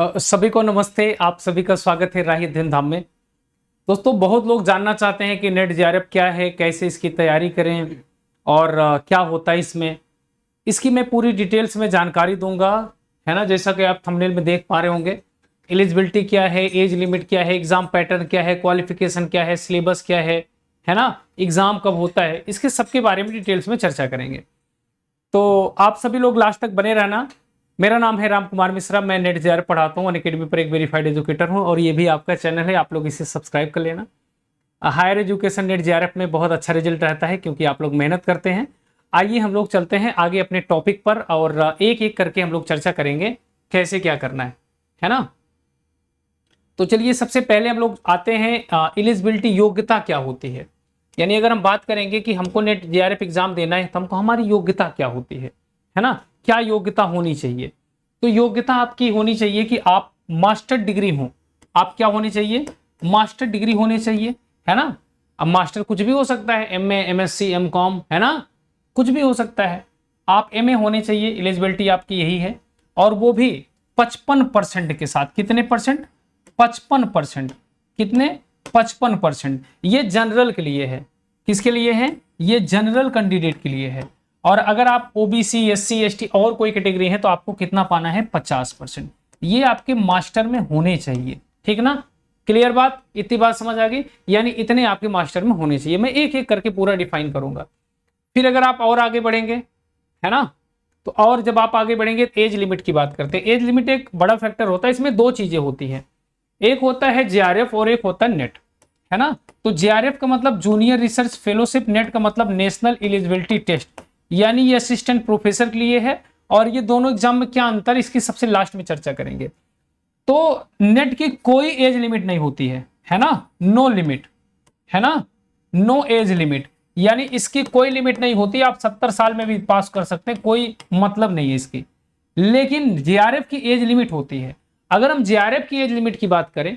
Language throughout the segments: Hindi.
सभी को नमस्ते। आप सभी का स्वागत है राही अध्ययन धाम में। दोस्तों, बहुत लोग जानना चाहते हैं कि नेट जेआरएफ क्या है, कैसे इसकी तैयारी करें और क्या होता है इसमें। इसकी मैं पूरी डिटेल्स में जानकारी दूंगा, है ना। जैसा कि आप थंबनेल में देख पा रहे होंगे, एलिजिबिलिटी क्या है, एज लिमिट क्या है, एग्जाम पैटर्न क्या है, क्वालिफिकेशन क्या है, सिलेबस क्या है ना, एग्जाम कब होता है, इसके सबके बारे में डिटेल्स में चर्चा करेंगे। तो आप सभी लोग लास्ट तक बने रहना। मेरा नाम है राम कुमार मिश्रा, मैं नेट जेआरएफ पढ़ाता हूँ, अनअकैडमी पर एक वेरीफाइड एजुकेटर हूँ और ये भी आपका चैनल है, आप लोग इसे सब्सक्राइब कर लेना। हायर एजुकेशन नेट जेआरएफ में बहुत अच्छा रिजल्ट रहता है क्योंकि आप लोग मेहनत करते हैं। आइए हम लोग चलते हैं आगे अपने टॉपिक पर और एक एक करके हम लोग चर्चा करेंगे कैसे क्या करना है ना। तो चलिए, सबसे पहले हम लोग आते हैं एलिजिबिलिटी, योग्यता क्या होती है। यानी अगर हम बात करेंगे कि हमको नेट जेआरएफ एग्जाम देना है तो हमको हमारी योग्यता क्या होती है ना, क्या योग्यता होनी चाहिए। तो योग्यता आपकी होनी चाहिए कि आप मास्टर डिग्री हो। आप क्या होनी चाहिए, मास्टर डिग्री होनी चाहिए, है ना। अब मास्टर कुछ भी हो सकता है, एमए, एमएससी, एमकॉम, है ना, कुछ भी हो सकता है। आप एमए होने चाहिए, एलिजिबिलिटी आपकी यही है। और वो भी 55% के साथ। कितने परसेंट, 55%। कितने, 55%। ये जनरल के लिए है। किसके लिए है, ये जनरल कैंडिडेट के लिए है। और अगर आप ओबीसी, एससी, एसटी और कोई कैटेगरी है तो आपको कितना पाना है, 50%। ये आपके मास्टर में होने चाहिए, ठीक ना। क्लियर बात, इतनी बात समझ आ गई। यानी इतने आपके मास्टर में होने चाहिए। मैं एक एक करके पूरा डिफाइन करूंगा। फिर अगर आप और आगे बढ़ेंगे, है ना, तो और जब आप आगे बढ़ेंगे तो एज लिमिट की बात करते हैं। एज लिमिट एक बड़ा फैक्टर होता है। इसमें दो चीजें होती हैं, एक होता है जेआरएफ और एक होता है नेट, है ना। तो जेआरएफ का मतलब जूनियर रिसर्च फेलोशिप, नेट का मतलब नेशनल एलिजिबिलिटी टेस्ट, यानी ये असिस्टेंट प्रोफेसर के लिए है। और ये दोनों एग्जाम में क्या अंतर, इसकी सबसे लास्ट में चर्चा करेंगे। तो नेट की कोई एज लिमिट नहीं होती है ना, नो लिमिट, है ना, नो एज लिमिट। यानी इसकी कोई लिमिट नहीं होती, आप 70 साल में भी पास कर सकते हैं, कोई मतलब नहीं है इसकी। लेकिन जेआरएफ की एज लिमिट होती है। अगर हम जेआरएफ की एज लिमिट की बात करें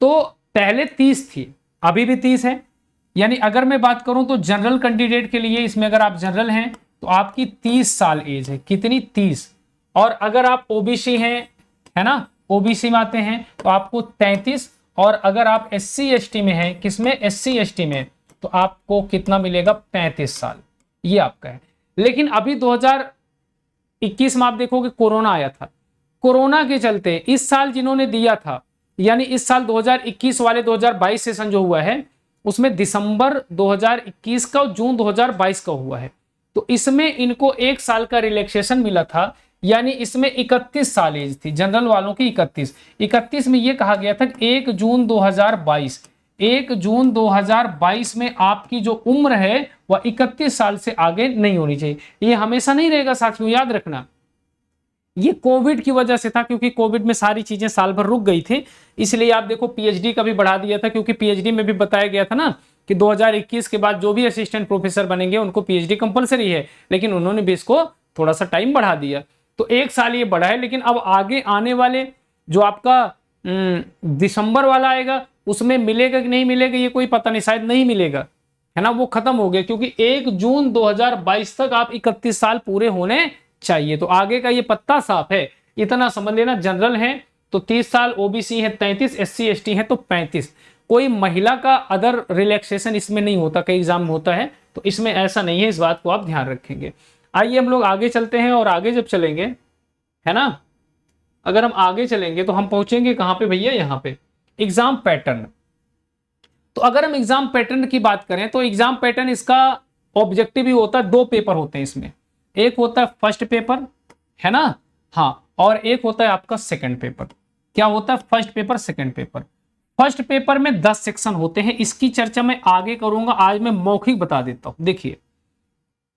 तो पहले 30 थी, अभी भी 30 है। यानी अगर मैं बात करूं तो जनरल कैंडिडेट के लिए, इसमें अगर आप जनरल हैं तो आपकी 30 साल एज है। कितनी, 30। और अगर आप ओबीसी हैं, है ना, ओबीसी में आते हैं तो आपको 33। और अगर आप एससी एसटी में हैं, किसमें, एससी एसटी में, तो आपको कितना मिलेगा, 35 साल। ये आपका है। लेकिन अभी 2021 में आप देखोगे कोरोना आया था। कोरोना के चलते इस साल जिन्होंने दिया था, यानी इस साल 2021 वाले 2022 सेशन जो हुआ है उसमें दिसंबर 2021 का और जून 2022 का हुआ है। तो इसमें इनको एक साल का रिलैक्सेशन मिला था। यानी इसमें 31 साल एज थी जनरल वालों की, 31 में यह कहा गया था कि 1 जून 2022, 1 जून 2022 में आपकी जो उम्र है वह 31 साल से आगे नहीं होनी चाहिए। ये हमेशा नहीं रहेगा साथियों, याद रखना। ये कोविड की वजह से था, क्योंकि कोविड में सारी चीजें साल भर रुक गई थी। इसलिए आप देखो पीएचडी का भी बढ़ा दिया था, क्योंकि पीएचडी में भी बताया गया था ना कि 2021 के बाद जो भी असिस्टेंट प्रोफेसर बनेंगे उनको पीएचडी कंपलसरी है। लेकिन उन्होंने भी इसको थोड़ा सा टाइम बढ़ा दिया, तो एक साल ये बढ़ा है। लेकिन अब आगे आने वाले जो आपका दिसंबर वाला आएगा उसमें मिलेगा कि नहीं मिलेगा ये कोई पता नहीं, शायद नहीं मिलेगा, है ना, वो खत्म हो गया। क्योंकि 1 जून 2022 तक आप 31 साल पूरे होने चाहिए। तो आगे का ये पत्ता साफ है, इतना समझ लेना। जनरल है तो 30 साल, ओबीसी है 33, एससी एसटी है तो 35। कोई महिला का अदर रिलैक्सेशन इसमें नहीं होता, कई एग्जाम होता है, तो इसमें ऐसा नहीं है, इस बात को आप ध्यान रखेंगे। आइए हम लोग आगे चलते हैं। और आगे जब चलेंगे, है ना, अगर हम आगे चलेंगे तो हम पहुंचेंगे कहां पे भैया, यहां पे एग्जाम पैटर्न। तो अगर हम एग्जाम पैटर्न की बात करें तो एग्जाम पैटर्न इसका ऑब्जेक्टिव ही होता है, दो पेपर होते हैं इसमें। एक होता है फर्स्ट पेपर, है ना, हाँ, और एक होता है आपका सेकंड पेपर। क्या होता है, first paper, second paper. First paper में 10 सेक्शन होते हैं, इसकी चर्चा मैं आगे करूंगा, आज मैं मौखिक बता देता हूं। देखिए,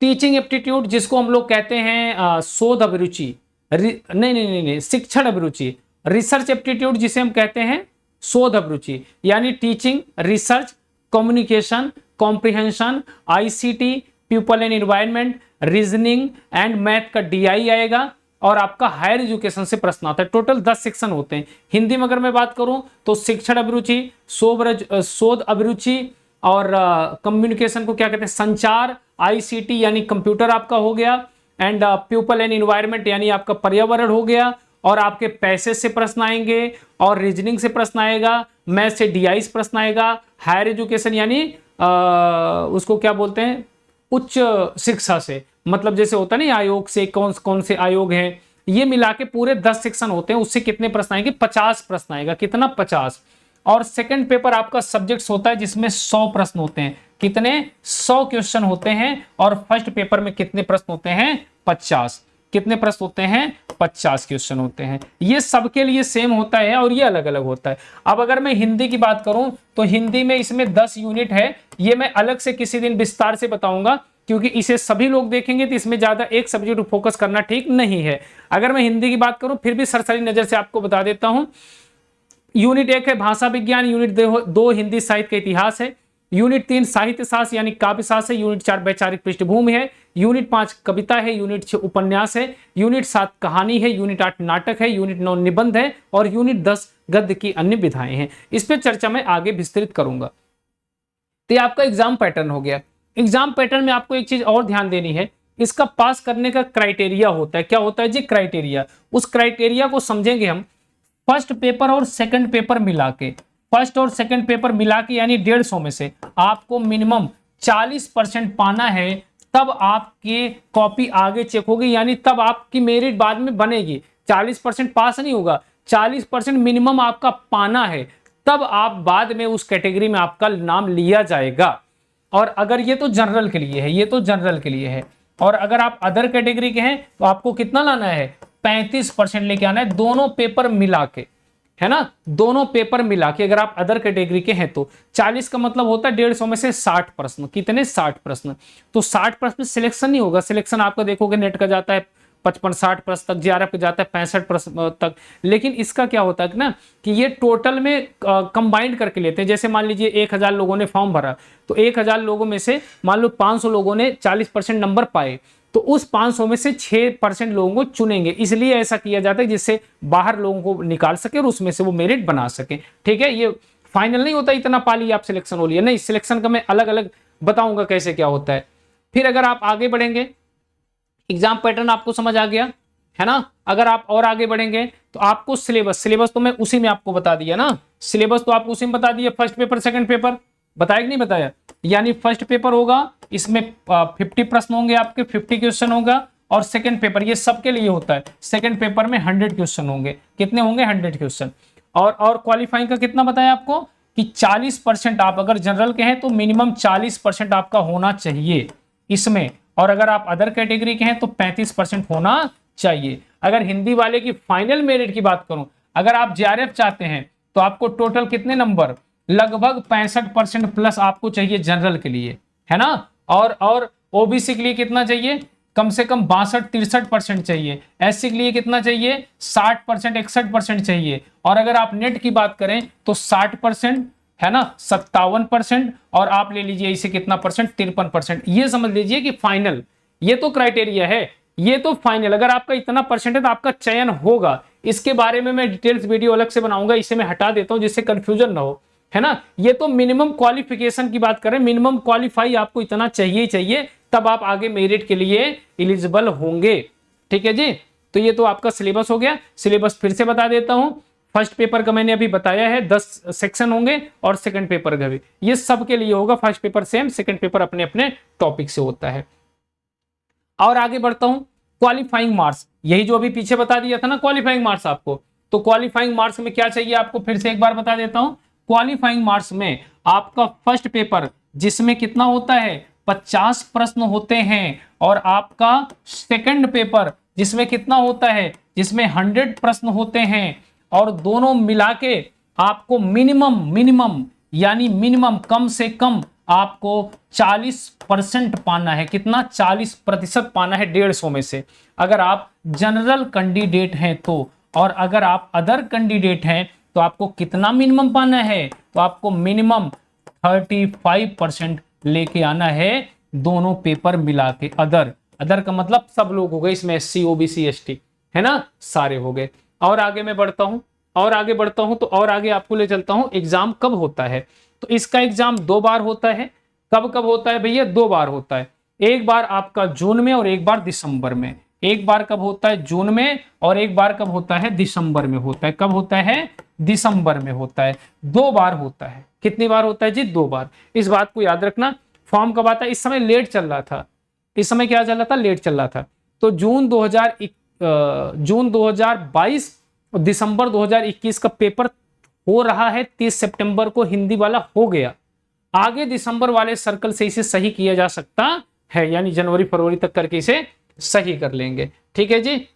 टीचिंग एप्टीट्यूड जिसको हम लोग कहते हैं शोध अभिरुचि, नहीं, शिक्षण अभिरुचि। रिसर्च एप्टीट्यूड जिसे हम कहते हैं शोध अभिरुचि, यानी teaching, research, communication, comprehension, ICT, people and environment, reasoning and math का डीआई आएगा। और आपका हायर एजुकेशन से प्रश्न आता है। टोटल 10 सेक्शन होते हैं। हिंदी में अगर मैं बात करूं तो शिक्षण अभिरुचि, शोध अभिरुचि, और कम्युनिकेशन को क्या कहते हैं, संचार, आईसीटी यानी कंप्यूटर आपका हो गया, एंड पीपल एंड एनवायरनमेंट यानी आपका पर्यावरण हो गया, और आपके पैसे से प्रश्न आएंगे, और रीजनिंग से प्रश्न आएगा, मैथ से डीआई से प्रश्न आएगा, हायर एजुकेशन यानी उसको क्या बोलते हैं, उच्च शिक्षा से, मतलब जैसे होता है ना आयोग से, कौन कौन से आयोग हैं, ये मिला के पूरे 10 सेक्शन होते हैं, उससे कितने प्रश्न आएंगे, 50 प्रश्न आएगा। कितना? 50। और सेकंड पेपर आपका सब्जेक्ट्स होता है जिसमें 100 प्रश्न होते हैं। कितने? 100 क्वेश्चन होते हैं। और फर्स्ट पेपर में कितने प्रश्न होते हैं? 50। कितने प्रश्न होते हैं? 50 क्वेश्चन होते हैं। ये सबके लिए सेम होता है और ये अलग अलग होता है। अब अगर मैं हिंदी की बात करूं तो हिंदी में इसमें 10 यूनिट है। ये मैं अलग से किसी दिन विस्तार से बताऊंगा, क्योंकि इसे सभी लोग देखेंगे तो इसमें ज्यादा एक सब्जेक्ट पर फोकस करना ठीक नहीं है। अगर मैं हिंदी की बात करूं फिर भी सरसरी नजर से आपको बता देता हूं। यूनिट 1 है भाषा विज्ञान, यूनिट 2 हिंदी साहित्य का इतिहास है, यूनिट 3 साहित्य शास्त्र यानी काव्य शास्त्र है, यूनिट 4 वैचारिक पृष्ठभूमि है, यूनिट 5 कविता है, यूनिट 6 उपन्यास है, यूनिट 7 कहानी है, यूनिट 8 नाटक है, यूनिट 9 निबंध है, और यूनिट 10 गद्य की अन्य विधाएं हैं। इस पर चर्चा मैं आगे विस्तृत करूंगा। तो ये आपका एग्जाम पैटर्न हो गया। एग्जाम पैटर्न में आपको एक चीज और ध्यान देनी है, इसका पास करने का क्राइटेरिया होता है। क्या होता है जी? क्राइटेरिया। उस क्राइटेरिया को समझेंगे हम फर्स्ट पेपर और सेकंड पेपर मिला के। फर्स्ट और सेकंड पेपर मिला के यानी 150 में से आपको मिनिमम 40% पाना है, तब आपके कॉपी आगे चेक होगी, यानी तब आपकी मेरिट बाद में बनेगी। 40% पास नहीं होगा, 40% मिनिमम आपका पाना है, तब आप बाद में उस कैटेगरी में आपका नाम लिया जाएगा। और अगर ये तो जनरल के लिए है, ये तो जनरल के लिए है। और अगर आप अदर कैटेगरी के हैं तो आपको कितना लाना है? 35% लेके आना है, दोनों पेपर मिला के, है ना, दोनों पेपर मिला के। अगर आप अदर कैटेगरी के हैं तो 40 का मतलब होता है 150 में से 60 प्रश्न। कितने? 60 प्रश्न। तो 60 प्रश्न सिलेक्शन नहीं होगा, सिलेक्शन आपका देखोगे नेट का जाता है 55-60 प्रश्न तक, जेआरएफ का जाता है 65 प्रश्न तक। लेकिन इसका क्या होता है ना कि ये टोटल में कंबाइंड करके लेते हैं। जैसे मान लीजिए 1000 लोगों ने फॉर्म भरा, तो 1000 लोगों में से मान लो 500 लोगों ने 40% नंबर पाए, तो उस 500 में से 6% लोगों को चुनेंगे। इसलिए ऐसा किया जाता है जिससे बाहर लोगों को निकाल सके और उसमें से वो मेरिट बना सके। ठीक है, ये फाइनल नहीं होता इतना पाली आप सिलेक्शन हो लिया, नहीं, सिलेक्शन का मैं अलग अलग बताऊंगा कैसे क्या होता है। फिर अगर आप आगे बढ़ेंगे, एग्जाम पैटर्न आपको समझ आ गया है ना। अगर आप और आगे बढ़ेंगे तो आपको सिलेबस तो मैं उसी में आपको बता दिया ना, सिलेबस तो आपको उसी में बता दिया। फर्स्ट पेपर सेकंड पेपर बताया कि नहीं बताया? यानी फर्स्ट पेपर होगा, इसमें 50 प्रश्न होंगे आपके, 50 क्वेश्चन होगा। और सेकंड पेपर ये सबके लिए होता है, सेकंड पेपर में 100 क्वेश्चन होंगे। कितने होंगे? 100 क्वेश्चन। और क्वालिफाइंग का कितना बताया आपको कि 40% आप अगर जनरल के हैं तो मिनिमम 40% आपका होना चाहिए इसमें। और अगर आप अदर कैटेगरी के हैं तो 35% होना चाहिए। अगर हिंदी वाले की फाइनल मेरिट की बात करूं, अगर आप जेआरएफ चाहते हैं तो आपको टोटल कितने नंबर? लगभग 65% प्लस आपको चाहिए जनरल के लिए, है ना। और ओबीसी के लिए कितना चाहिए? कम से कम 62-63% चाहिए। एससी के लिए कितना चाहिए? 60% 61% चाहिए। और अगर आप नेट की बात करें तो 60%, है ना, 57%। और आप ले लीजिए इसे कितना परसेंट? 53%। ये समझ लीजिए कि फाइनल, ये तो क्राइटेरिया है, ये तो फाइनल। अगर आपका इतना परसेंट है तो आपका चयन होगा। इसके बारे में मैं डिटेल्स वीडियो अलग से बनाऊंगा, इसे मैं हटा देता हूं जिससे कंफ्यूजन ना हो, है ना। ये तो मिनिमम क्वालिफिकेशन की बात करें, मिनिमम क्वालिफाई आपको इतना चाहिए ही चाहिए, तब आप आगे मेरिट के लिए एलिजिबल होंगे। ठीक है जी। तो ये तो आपका सिलेबस हो गया। सिलेबस फिर से बता देता हूं, फर्स्ट पेपर का मैंने अभी बताया है 10 सेक्शन होंगे, और सेकंड पेपर का भी ये सबके लिए होगा। First paper same, second paper अपने अपने टॉपिक से होता है। और आगे बढ़ता हूं, क्वालिफाइंग मार्क्स, यही जो अभी पीछे बता दिया था ना क्वालिफाइंग मार्क्स आपको, तो क्वालिफाइंग मार्क्स में क्या चाहिए आपको फिर से एक बार बता देता हूं। क्वालिफाइंग मार्क्स में आपका फर्स्ट पेपर जिसमें कितना होता है? 50 प्रश्न होते हैं। और आपका सेकंड पेपर जिसमें कितना होता है? जिसमें 100 प्रश्न होते हैं। और दोनों मिला के आपको मिनिमम यानी मिनिमम कम से कम आपको 40% पाना है। कितना? 40% पाना है 150 में से, अगर आप जनरल कैंडिडेट हैं तो। और अगर आप अदर कैंडिडेट हैं तो आपको कितना मिनिमम पाना है? तो आपको मिनिमम 35% लेके आना है, दोनों पेपर मिला के। अदर का मतलब सब लोग हो गए इसमें, एससी ओबीसी एसटी, है ना, सारे हो गए। और आगे मैं बढ़ता हूं, तो और आगे आपको ले चलता हूं एग्जाम कब होता है। तो इसका एग्जाम 2 बार होता है। कब कब होता है भैया? 2 बार होता है। एक बार आपका जून में और एक बार दिसंबर में। एक बार कब होता है जून में, और एक बार कब होता है दिसंबर में होता है। कब होता है? दिसंबर में होता है। 2 बार होता है। कितनी बार होता है जी? 2 बार। इस बात को याद रखना। फॉर्म कब आता है? इस समय लेट चल रहा था। इस समय क्या चल रहा था? लेट चल रहा था। तो जून 2022 और दिसंबर 2021 का पेपर हो रहा है 30 सितंबर को, हिंदी वाला हो गया। आगे दिसंबर वाले सर्कल से इसे सही किया जा सकता है, यानी जनवरी फरवरी तक करके इसे सही कर लेंगे। ठीक है जी।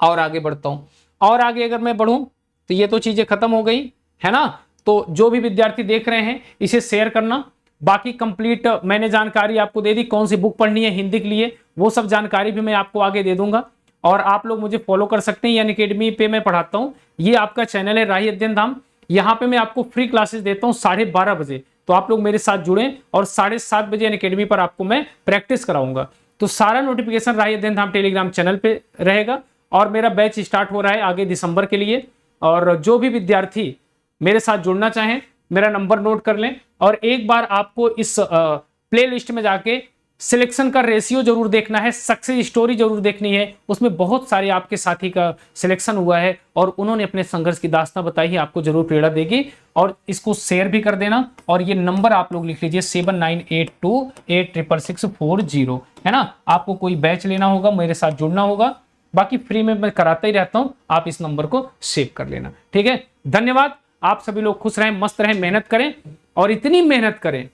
और आगे बढ़ता हूं। और आगे अगर मैं बढ़ूं तो ये तो चीजें खत्म हो गई है ना। तो जो भी विद्यार्थी देख रहे हैं इसे शेयर करना। बाकी कंप्लीट मैंने जानकारी आपको दे दी, कौन सी बुक पढ़नी है हिंदी के लिए, वो सब जानकारी भी मैं आपको आगे दे दूंगा। और आप लोग मुझे फॉलो कर सकते हैं, यानी अकेडमी पे मैं पढ़ाता हूं। ये आपका चैनल है राही अध्ययन धाम। यहाँ पे मैं आपको फ्री क्लासेस देता हूँ 12:30 बजे। तो आप लोग मेरे साथ जुड़ें और 7:30 बजे अकेडमी पर आपको मैं प्रैक्टिस कराऊंगा। तो सारा नोटिफिकेशन राही अध्ययन धाम टेलीग्राम चैनल पे रहेगा। और मेरा बैच स्टार्ट हो रहा है आगे दिसंबर के लिए। और जो भी विद्यार्थी मेरे साथ जुड़ना चाहें मेरा नंबर नोट कर लें। और एक बार आपको इस प्ले लिस्ट में जाके सिलेक्शन का रेशियो जरूर देखना है, सक्सेस स्टोरी जरूर देखनी है। उसमें बहुत सारे आपके साथी का सिलेक्शन हुआ है और उन्होंने अपने संघर्ष की दास्तां बताई है, आपको जरूर प्रेरणा देगी। और इसको शेयर भी कर देना। और ये नंबर आप लोग लिख लीजिए 7982866640, है ना। आपको कोई बैच लेना होगा, मेरे साथ जुड़ना होगा, बाकी फ्री में मैं कराता ही रहता हूं। आप इस नंबर को सेव कर लेना। ठीक है, धन्यवाद। आप सभी लोग खुश रहें, मस्त रहें, मेहनत करें और इतनी मेहनत करें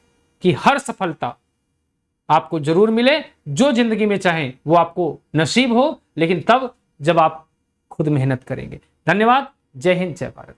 कि हर सफलता आपको जरूर मिले। जो जिंदगी में चाहें वो आपको नसीब हो, लेकिन तब जब आप खुद मेहनत करेंगे। धन्यवाद। जय हिंद, जय भारत।